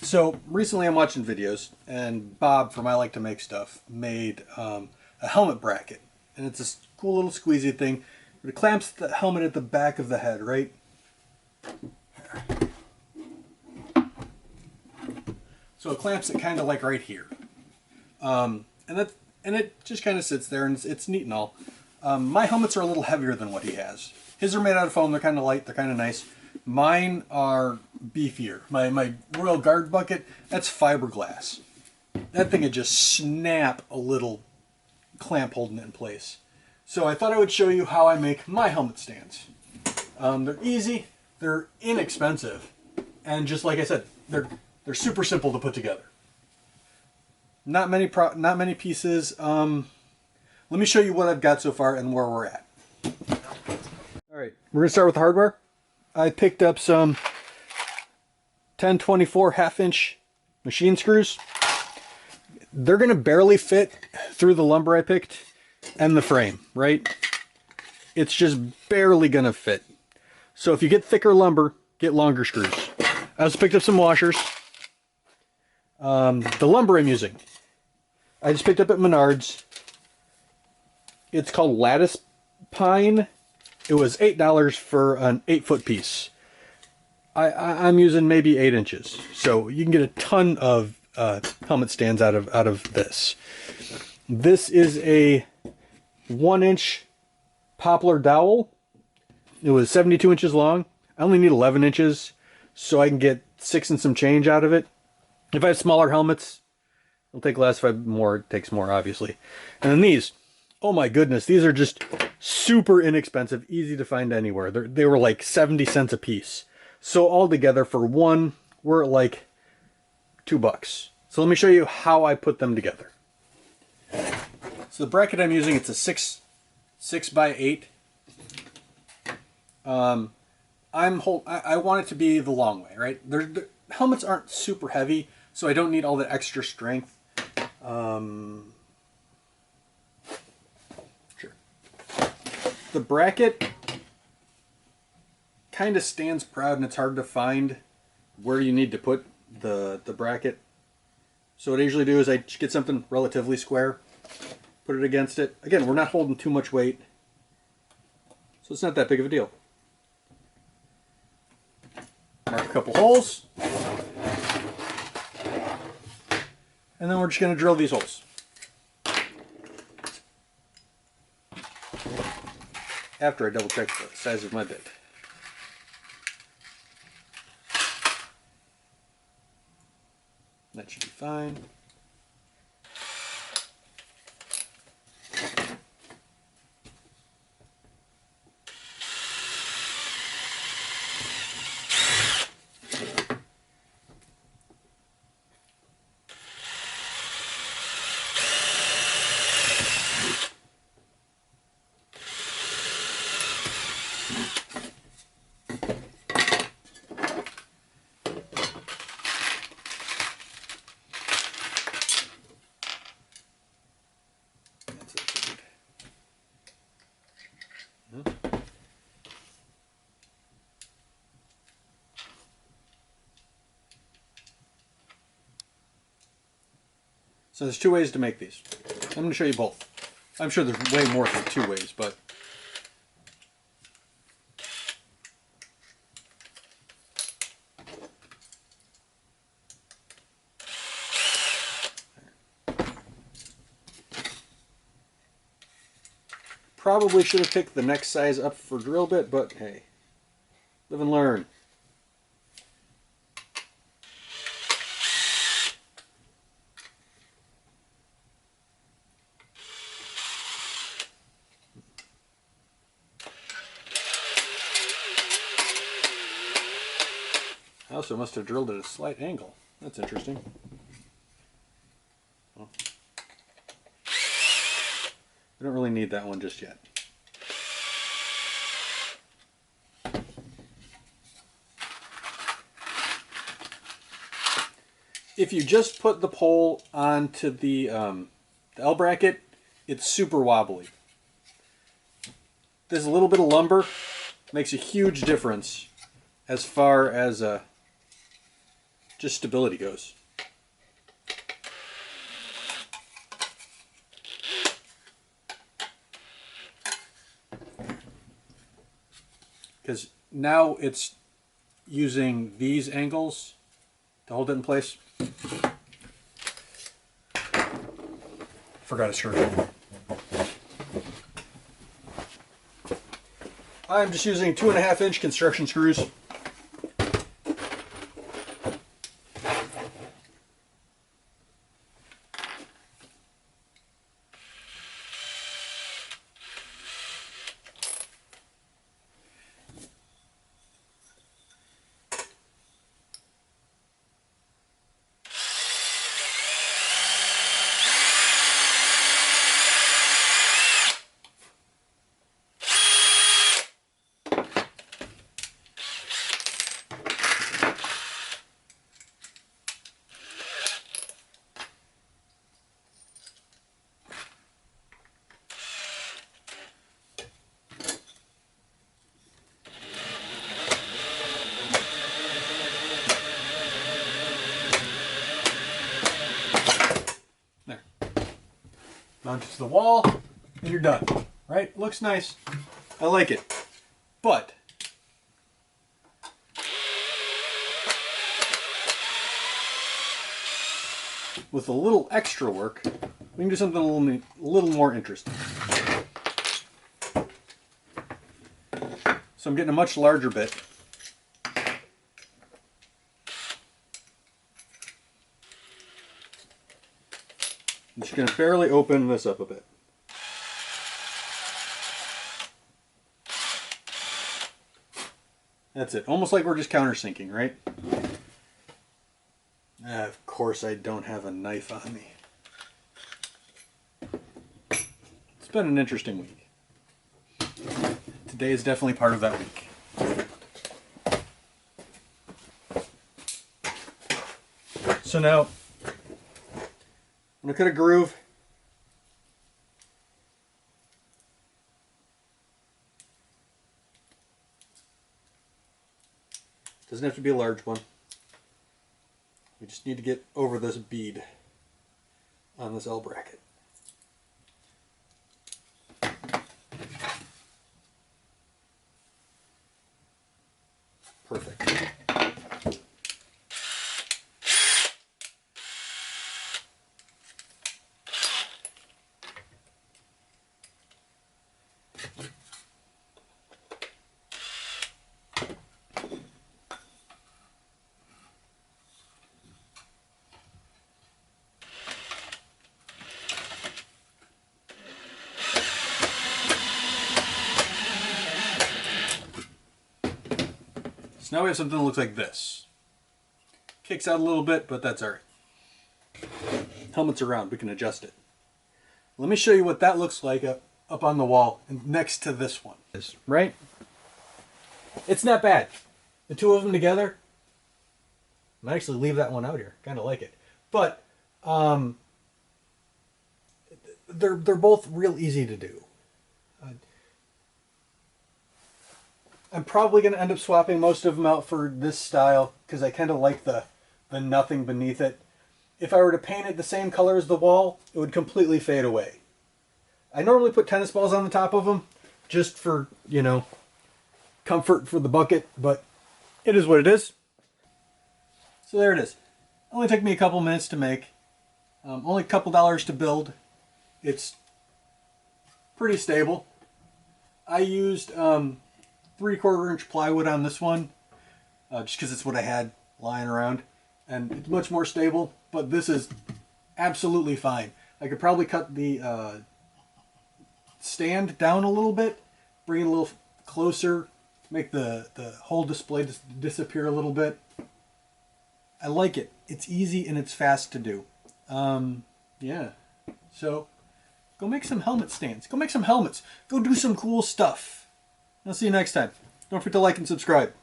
So recently I'm watching videos, and Bob from I Like to Make Stuff made a helmet bracket. And it's this cool little squeezy thing. But it clamps the helmet at the back of the head, right? So it clamps it kind of like right here. And it just kind of sits there, and it's neat and all. My helmets are a little heavier than what he has. His are made out of foam. They're kind of light. They're kind of nice. Mine are beefier. My Royal Guard bucket, that's fiberglass. That thing would just snap a little clamp holding it in place. So I thought I would show you how I make my helmet stands. They're easy, they're inexpensive, and just like I said, they're super simple to put together. Not many pieces. Let me show you what I've got so far and where we're at. All right, we're gonna start with the hardware. I picked up some 1024 half-inch machine screws. They're gonna barely fit through the lumber I picked and the frame, right? It's just barely gonna fit. So if you get thicker lumber, get longer screws. I also picked up some washers. The lumber I'm using, I just picked up at Menards. It's called lattice pine. It was $8 for an 8-foot piece. I'm using maybe 8 inches, so you can get a ton of helmet stands out of this. This is a 1-inch poplar dowel. It was 72 inches long. I only need 11 inches, so I can get 6 and some change out of it. If I have smaller helmets, it'll take less. If I have more, it takes more, obviously. And then these. Oh my goodness, these are just super inexpensive, easy to find anywhere. They were like 70 cents a piece. So altogether for one, we're at like $2. So let me show you how I put them together. So the bracket I'm using, it's a 6 by 8. I want it to be the long way, right? The helmets aren't super heavy, so I don't need all the extra strength. Sure. The bracket kind of stands proud, and it's hard to find where you need to put the bracket. So what I usually do is I get something relatively square, put it against it. Again, we're not holding too much weight, so it's not that big of a deal. Mark a couple holes, and then we're just going to drill these holes. After I double check the size of my bit. That should be fine. So there's 2 ways to make these. I'm going to show you both. I'm sure there's way more than 2 ways, but probably should have picked the next size up for drill bit, but hey, live and learn. I also must have drilled at a slight angle. That's interesting. Well, I don't really need that one just yet. If you just put the pole onto the L bracket, it's super wobbly. There's a little bit of lumber, makes a huge difference as far as just stability goes. Because now it's using these angles to hold it in place. Forgot a screwdriver. I'm just using 2.5-inch construction screws. Mount it to the wall, and you're done. Right? Looks nice. I like it. But with a little extra work, we can do something a little more interesting. So I'm getting a much larger bit. I'm just going to barely open this up a bit. That's it. Almost like we're just countersinking, right? Of course I don't have a knife on me. It's been an interesting week. Today is definitely part of that week. So now, I'm going to cut a groove. Doesn't have to be a large one. We just need to get over this bead on this L bracket. Perfect. So now we have something that looks like this. Kicks out a little bit, but that's alright. Helmet's around, we can adjust it. Let me show you what that looks like up on the wall and next to this one. Right? It's not bad. The two of them together, I might actually leave that one out here. Kind of like it. But they're both real easy to do. I'm probably going to end up swapping most of them out for this style because I kind of like the nothing beneath it. If I were to paint it the same color as the wall, it would completely fade away. I normally put tennis balls on the top of them just for, you know, comfort for the bucket, but it is what it is. So there it is. It only took me a couple minutes to make. Only a couple dollars to build. It's pretty stable. I used 3/4 inch plywood on this one, just because it's what I had lying around, and it's much more stable, but this is absolutely fine. I could probably cut the stand down a little bit, bring it a little closer, make the whole display disappear a little bit. I like it. It's easy and it's fast to do. Yeah. So go make some helmet stands. Go make some helmets. Go do some cool stuff. I'll see you next time. Don't forget to like and subscribe.